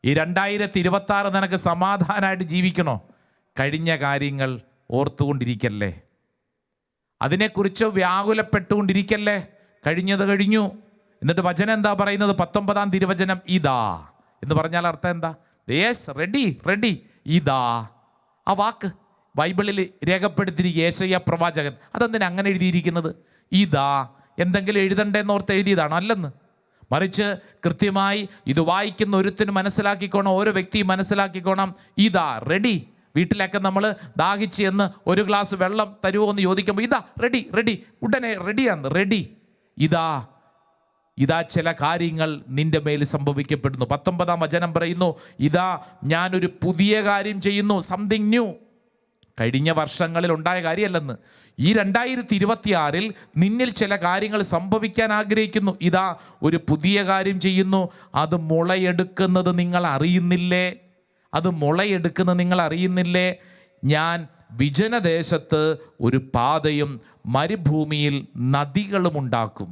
ഈ 2026 നിനക്ക് സമാധാനമായിട്ട് ജീവിക്കണോ? കഴിഞ്ഞ കാര്യങ്ങൾ ഓർത്തുകൊണ്ടിരിക്കല്ലേ, അതിനെക്കുറിച്ച് വ്യാകുലപ്പെട്ടുകൊണ്ടിരിക്കല്ലേ. കഴിഞ്ഞത് കഴിഞ്ഞു. എന്നിട്ട് വചനം എന്താ പറയുന്നത്? 19-ാം തിരുവചനം, ഇതാ എന്ന് പറഞ്ഞാൽ അർത്ഥം എന്താ? Yes, ready, ready. ഇതാ, ആ വാക്ക് ബൈബിളിൽ രേഖപ്പെടുത്തിയിരിക്കുക. യേശയ്യാ പ്രവാചകൻ അതെന്തിനാ അങ്ങനെ എഴുതിയിരിക്കുന്നത്? ഇതാ എന്തെങ്കിലും എഴുതണ്ടേന്നോർത്ത് എഴുതിയതാണോ? അല്ലെന്ന്. മറിച്ച് കൃത്യമായി ഇത് വായിക്കുന്ന ഒരുത്തിന് മനസ്സിലാക്കിക്കോണം, ഓരോ വ്യക്തിയും മനസ്സിലാക്കിക്കോണം. ഇതാ റെഡി. വീട്ടിലൊക്കെ നമ്മൾ ദാഹിച്ച് എന്ന് ഒരു ഗ്ലാസ് വെള്ളം തരുമോ എന്ന് ചോദിക്കുമ്പോൾ ഇതാ റെഡി, റെഡി, ഉടനെ റെഡിയാന്ന്, റെഡി. ഇതാ ചില കാര്യങ്ങൾ നിന്റെ മേൽ സംഭവിക്കപ്പെടുന്നു. 19-ാം വചനം പറയുന്നു, ഇതാ ഞാനൊരു പുതിയ കാര്യം ചെയ്യുന്നു. Something new. കഴിഞ്ഞ വർഷങ്ങളിൽ ഉണ്ടായ കാര്യമല്ലെന്ന്. ഈ 2026 നിന്നിൽ ചില കാര്യങ്ങൾ സംഭവിക്കാൻ ആഗ്രഹിക്കുന്നു. ഇതാ ഒരു പുതിയ കാര്യം ചെയ്യുന്നു. അത് മുളയെടുക്കുന്നത് നിങ്ങൾ അറിയുന്നില്ലേ? അത് മുളയെടുക്കുന്നത് നിങ്ങൾ അറിയുന്നില്ലേ? ഞാൻ വിജനദേശത്ത് ഒരു പാതയും മരുഭൂമിയിൽ നദികളും ഉണ്ടാക്കും.